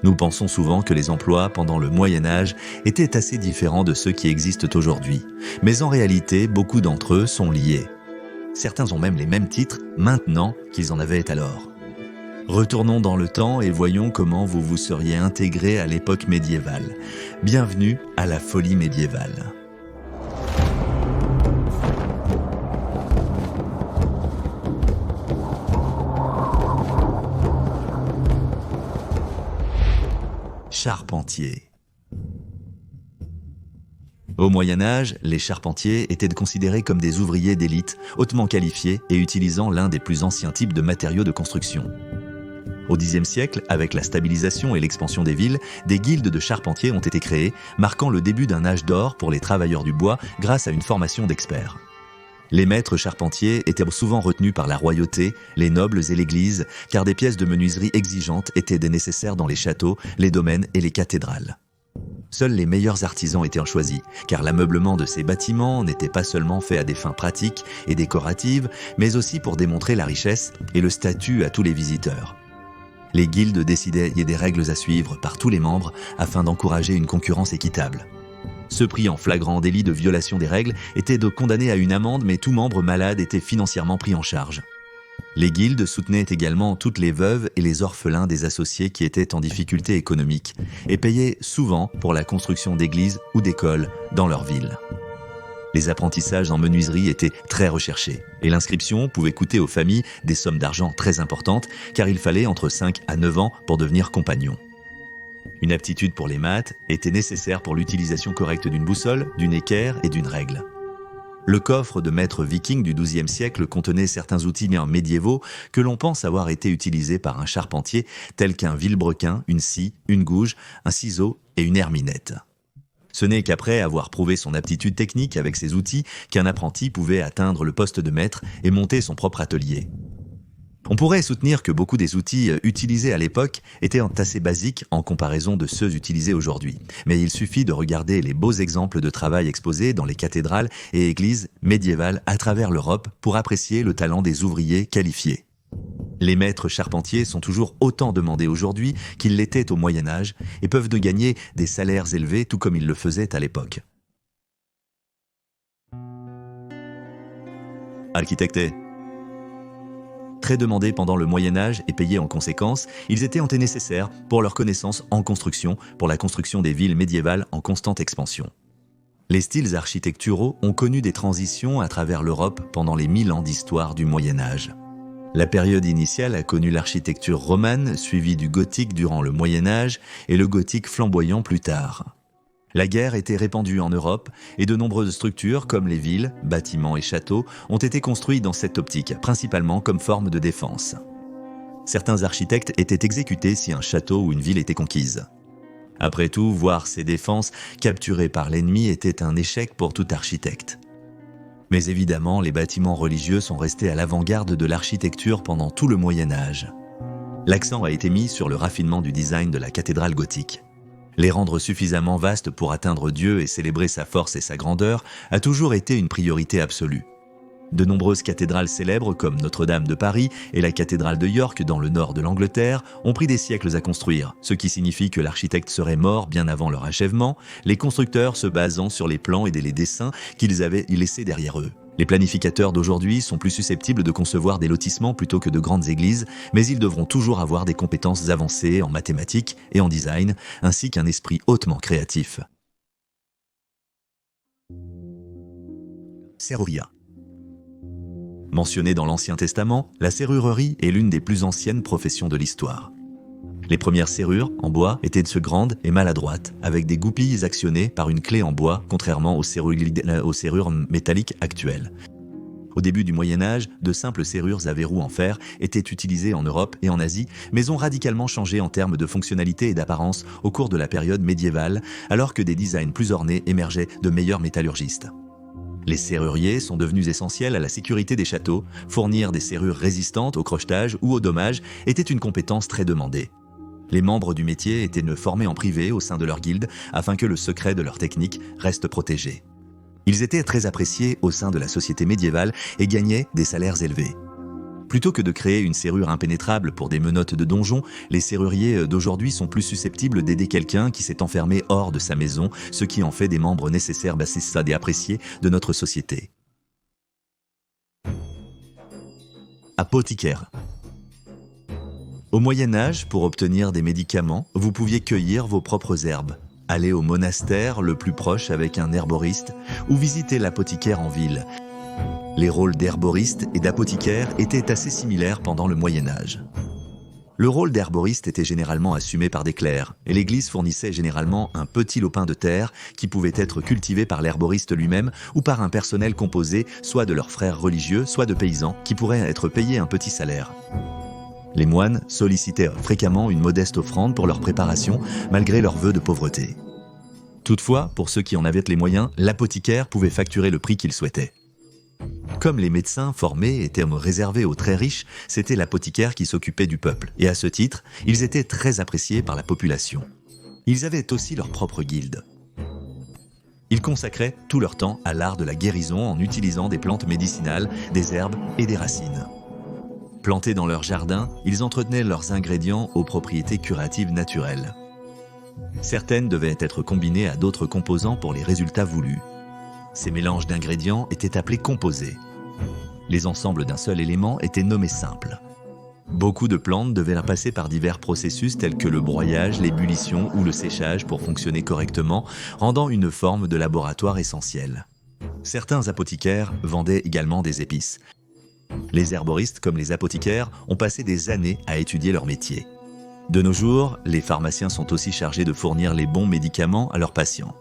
Nous pensons souvent que les emplois pendant le Moyen-Âge étaient assez différents de ceux qui existent aujourd'hui. Mais en réalité, beaucoup d'entre eux sont liés. Certains ont même les mêmes titres maintenant qu'ils en avaient alors. Retournons dans le temps et voyons comment vous vous seriez intégré à l'époque médiévale. Bienvenue à la folie médiévale. Charpentier. Au Moyen-Âge, les charpentiers étaient considérés comme des ouvriers d'élite, hautement qualifiés et utilisant l'un des plus anciens types de matériaux de construction. Au Xe siècle, avec la stabilisation et l'expansion des villes, des guildes de charpentiers ont été créées, marquant le début d'un âge d'or pour les travailleurs du bois grâce à une formation d'experts. Les maîtres charpentiers étaient souvent retenus par la royauté, les nobles et l'Église, car des pièces de menuiserie exigeantes étaient des nécessaires dans les châteaux, les domaines et les cathédrales. Seuls les meilleurs artisans étaient choisis, car l'ameublement de ces bâtiments n'était pas seulement fait à des fins pratiques et décoratives, mais aussi pour démontrer la richesse et le statut à tous les visiteurs. Les guildes décidaient des règles à suivre par tous les membres afin d'encourager une concurrence équitable. Ceux pris en flagrant délit de violation des règles étaient condamnés à une amende, mais tout membre malade était financièrement pris en charge. Les guildes soutenaient également toutes les veuves et les orphelins des associés qui étaient en difficulté économique et payaient souvent pour la construction d'églises ou d'écoles dans leur ville. Les apprentissages en menuiserie étaient très recherchés et l'inscription pouvait coûter aux familles des sommes d'argent très importantes car il fallait entre 5 à 9 ans pour devenir compagnon. Une aptitude pour les maths était nécessaire pour l'utilisation correcte d'une boussole, d'une équerre et d'une règle. Le coffre de maître viking du XIIe siècle contenait certains outils médiévaux que l'on pense avoir été utilisés par un charpentier tels qu'un vilebrequin, une scie, une gouge, un ciseau et une herminette. Ce n'est qu'après avoir prouvé son aptitude technique avec ces outils qu'un apprenti pouvait atteindre le poste de maître et monter son propre atelier. On pourrait soutenir que beaucoup des outils utilisés à l'époque étaient assez basiques en comparaison de ceux utilisés aujourd'hui. Mais il suffit de regarder les beaux exemples de travail exposés dans les cathédrales et églises médiévales à travers l'Europe pour apprécier le talent des ouvriers qualifiés. Les maîtres charpentiers sont toujours autant demandés aujourd'hui qu'ils l'étaient au Moyen-Âge et peuvent gagner des salaires élevés tout comme ils le faisaient à l'époque. Architecte. Très demandés pendant le Moyen-Âge et payés en conséquence, ils étaient nécessaires pour leur connaissance en construction, pour la construction des villes médiévales en constante expansion. Les styles architecturaux ont connu des transitions à travers l'Europe pendant les 1000 ans d'histoire du Moyen-Âge. La période initiale a connu l'architecture romane, suivie du gothique durant le Moyen-Âge et le gothique flamboyant plus tard. La guerre était répandue en Europe et de nombreuses structures comme les villes, bâtiments et châteaux ont été construits dans cette optique, principalement comme forme de défense. Certains architectes étaient exécutés si un château ou une ville était conquise. Après tout, voir ces défenses capturées par l'ennemi était un échec pour tout architecte. Mais évidemment, les bâtiments religieux sont restés à l'avant-garde de l'architecture pendant tout le Moyen-Âge. L'accent a été mis sur le raffinement du design de la cathédrale gothique. Les rendre suffisamment vastes pour atteindre Dieu et célébrer sa force et sa grandeur a toujours été une priorité absolue. De nombreuses cathédrales célèbres comme Notre-Dame de Paris et la cathédrale de York dans le nord de l'Angleterre ont pris des siècles à construire, ce qui signifie que l'architecte serait mort bien avant leur achèvement, les constructeurs se basant sur les plans et les dessins qu'ils avaient laissés derrière eux. Les planificateurs d'aujourd'hui sont plus susceptibles de concevoir des lotissements plutôt que de grandes églises, mais ils devront toujours avoir des compétences avancées en mathématiques et en design, ainsi qu'un esprit hautement créatif. Serrureria. Mentionnée dans l'Ancien Testament, la serrurerie est l'une des plus anciennes professions de l'histoire. Les premières serrures, en bois, étaient grandes et maladroites, avec des goupilles actionnées par une clé en bois, contrairement aux serrures métalliques actuelles. Au début du Moyen-Âge, de simples serrures à verrous en fer étaient utilisées en Europe et en Asie, mais ont radicalement changé en termes de fonctionnalité et d'apparence au cours de la période médiévale, alors que des designs plus ornés émergeaient de meilleurs métallurgistes. Les serruriers sont devenus essentiels à la sécurité des châteaux. Fournir des serrures résistantes au crochetage ou au dommage était une compétence très demandée. Les membres du métier étaient formés en privé au sein de leur guilde afin que le secret de leur technique reste protégé. Ils étaient très appréciés au sein de la société médiévale et gagnaient des salaires élevés. Plutôt que de créer une serrure impénétrable pour des menottes de donjon, les serruriers d'aujourd'hui sont plus susceptibles d'aider quelqu'un qui s'est enfermé hors de sa maison, ce qui en fait des membres nécessaires, c'est ça, et appréciés de notre société. Apothicaire. Au Moyen-Âge, pour obtenir des médicaments, vous pouviez cueillir vos propres herbes, aller au monastère le plus proche avec un herboriste ou visiter l'apothicaire en ville. Les rôles d'herboriste et d'apothicaire étaient assez similaires pendant le Moyen-Âge. Le rôle d'herboriste était généralement assumé par des clercs, et l'Église fournissait généralement un petit lopin de terre qui pouvait être cultivé par l'herboriste lui-même ou par un personnel composé soit de leurs frères religieux, soit de paysans qui pourraient être payés un petit salaire. Les moines sollicitaient fréquemment une modeste offrande pour leur préparation, malgré leurs vœux de pauvreté. Toutefois, pour ceux qui en avaient les moyens, l'apothicaire pouvait facturer le prix qu'il souhaitait. Comme les médecins formés étaient réservés aux très riches, c'était l'apothicaire qui s'occupait du peuple, et à ce titre, ils étaient très appréciés par la population. Ils avaient aussi leur propre guilde. Ils consacraient tout leur temps à l'art de la guérison en utilisant des plantes médicinales, des herbes et des racines. Plantés dans leur jardin, ils entretenaient leurs ingrédients aux propriétés curatives naturelles. Certaines devaient être combinées à d'autres composants pour les résultats voulus. Ces mélanges d'ingrédients étaient appelés composés. Les ensembles d'un seul élément étaient nommés simples. Beaucoup de plantes devaient passer par divers processus tels que le broyage, l'ébullition ou le séchage pour fonctionner correctement, rendant une forme de laboratoire essentielle. Certains apothicaires vendaient également des épices. Les herboristes, comme les apothicaires, ont passé des années à étudier leur métier. De nos jours, les pharmaciens sont aussi chargés de fournir les bons médicaments à leurs patients.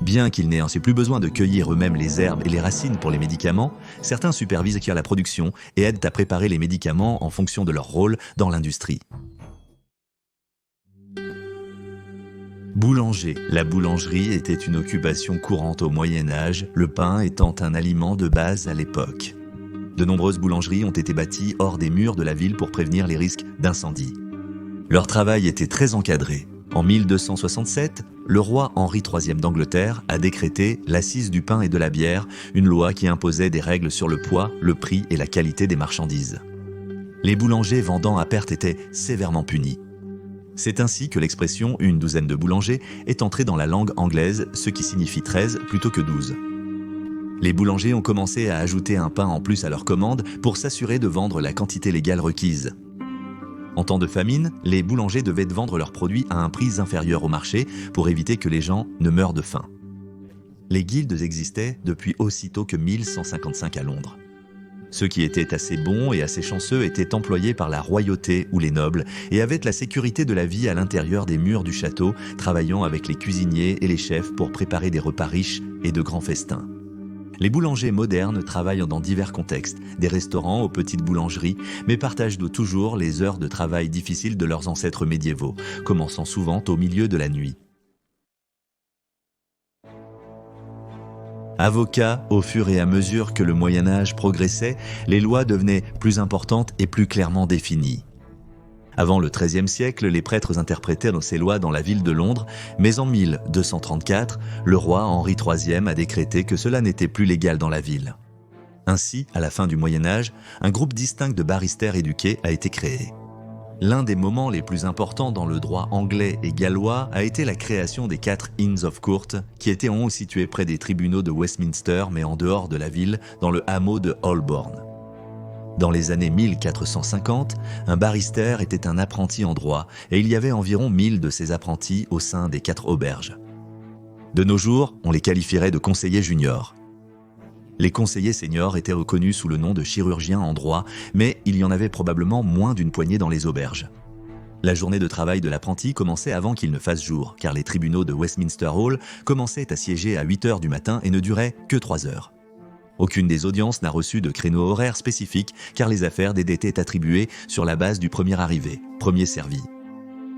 Bien qu'ils n'aient ainsi plus besoin de cueillir eux-mêmes les herbes et les racines pour les médicaments, certains supervisent la production et aident à préparer les médicaments en fonction de leur rôle dans l'industrie. Boulanger. La boulangerie était une occupation courante au Moyen-Âge, le pain étant un aliment de base à l'époque. De nombreuses boulangeries ont été bâties hors des murs de la ville pour prévenir les risques d'incendie. Leur travail était très encadré. En 1267, le roi Henri III d'Angleterre a décrété l'assise du pain et de la bière, une loi qui imposait des règles sur le poids, le prix et la qualité des marchandises. Les boulangers vendant à perte étaient sévèrement punis. C'est ainsi que l'expression « une douzaine de boulangers » est entrée dans la langue anglaise, ce qui signifie 13 plutôt que 12. Les boulangers ont commencé à ajouter un pain en plus à leur commande pour s'assurer de vendre la quantité légale requise. En temps de famine, les boulangers devaient vendre leurs produits à un prix inférieur au marché pour éviter que les gens ne meurent de faim. Les guildes existaient depuis aussitôt que 1155 à Londres. Ceux qui étaient assez bons et assez chanceux étaient employés par la royauté ou les nobles et avaient la sécurité de la vie à l'intérieur des murs du château, travaillant avec les cuisiniers et les chefs pour préparer des repas riches et de grands festins. Les boulangers modernes travaillent dans divers contextes, des restaurants aux petites boulangeries, mais partagent toujours les heures de travail difficiles de leurs ancêtres médiévaux, commençant souvent au milieu de la nuit. Avocat, au fur et à mesure que le Moyen-Âge progressait, les lois devenaient plus importantes et plus clairement définies. Avant le XIIIe siècle, les prêtres interprétaient ces lois dans la ville de Londres, mais en 1234, le roi Henri III a décrété que cela n'était plus légal dans la ville. Ainsi, à la fin du Moyen-Âge, un groupe distinct de barristers éduqués a été créé. L'un des moments les plus importants dans le droit anglais et gallois a été la création des 4 Inns of Court, qui étaient en haut situés près des tribunaux de Westminster, mais en dehors de la ville, dans le hameau de Holborn. Dans les années 1450, un barrister était un apprenti en droit et il y avait environ 1000 de ces apprentis au sein des 4 auberges. De nos jours, on les qualifierait de conseillers juniors. Les conseillers seniors étaient reconnus sous le nom de chirurgiens en droit, mais il y en avait probablement moins d'une poignée dans les auberges. La journée de travail de l'apprenti commençait avant qu'il ne fasse jour, car les tribunaux de Westminster Hall commençaient à siéger à 8 heures du matin et ne duraient que 3 heures. Aucune des audiences n'a reçu de créneau horaire spécifique car les affaires étaient attribuées sur la base du premier arrivé, premier servi.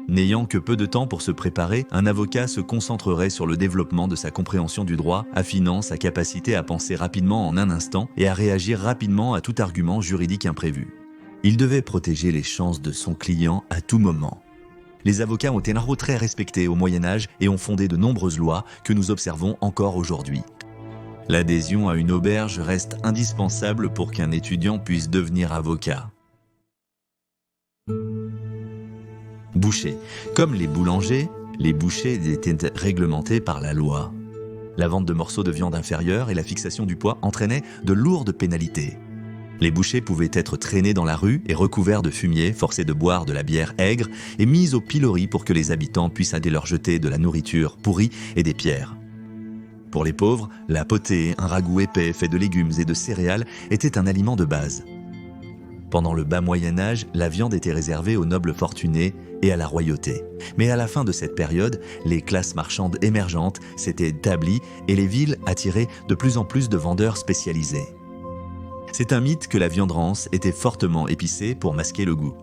N'ayant que peu de temps pour se préparer, un avocat se concentrerait sur le développement de sa compréhension du droit, affinant sa capacité à penser rapidement en un instant et à réagir rapidement à tout argument juridique imprévu. Il devait protéger les chances de son client à tout moment. Les avocats ont été très respectés au Moyen-Âge et ont fondé de nombreuses lois que nous observons encore aujourd'hui. L'adhésion à une auberge reste indispensable pour qu'un étudiant puisse devenir avocat. Boucher. Comme les boulangers, les bouchers étaient réglementés par la loi. La vente de morceaux de viande inférieure et la fixation du poids entraînaient de lourdes pénalités. Les bouchers pouvaient être traînés dans la rue et recouverts de fumier, forcés de boire de la bière aigre et mis au pilori pour que les habitants puissent aller leur jeter de la nourriture pourrie et des pierres. Pour les pauvres, la potée, un ragoût épais fait de légumes et de céréales, était un aliment de base. Pendant le bas Moyen-Âge, la viande était réservée aux nobles fortunés et à la royauté. Mais à la fin de cette période, les classes marchandes émergentes s'étaient établies et les villes attiraient de plus en plus de vendeurs spécialisés. C'est un mythe que la viande rance était fortement épicée pour masquer le goût.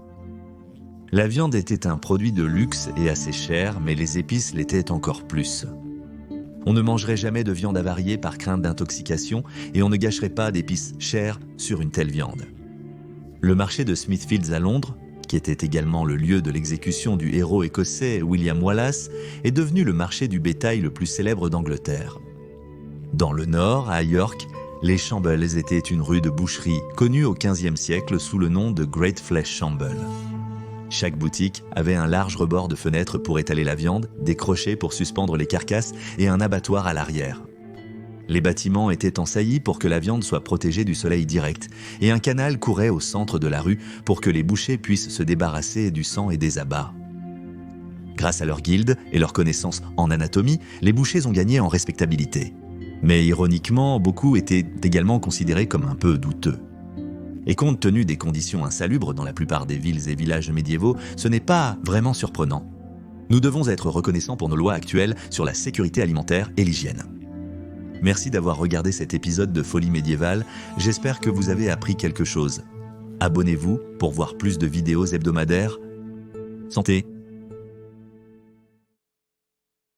La viande était un produit de luxe et assez cher, mais les épices l'étaient encore plus. On ne mangerait jamais de viande avariée par crainte d'intoxication et on ne gâcherait pas d'épices chères sur une telle viande. Le marché de Smithfields à Londres, qui était également le lieu de l'exécution du héros écossais William Wallace, est devenu le marché du bétail le plus célèbre d'Angleterre. Dans le nord, à York, les Shambles étaient une rue de boucherie connue au XVe siècle sous le nom de Great Flesh Shamble. Chaque boutique avait un large rebord de fenêtres pour étaler la viande, des crochets pour suspendre les carcasses et un abattoir à l'arrière. Les bâtiments étaient en saillie pour que la viande soit protégée du soleil direct, et un canal courait au centre de la rue pour que les bouchers puissent se débarrasser du sang et des abats. Grâce à leur guilde et leur connaissance en anatomie, les bouchers ont gagné en respectabilité. Mais ironiquement, beaucoup étaient également considérés comme un peu douteux. Et compte tenu des conditions insalubres dans la plupart des villes et villages médiévaux, ce n'est pas vraiment surprenant. Nous devons être reconnaissants pour nos lois actuelles sur la sécurité alimentaire et l'hygiène. Merci d'avoir regardé cet épisode de Folie médiévale, j'espère que vous avez appris quelque chose. Abonnez-vous pour voir plus de vidéos hebdomadaires. Santé!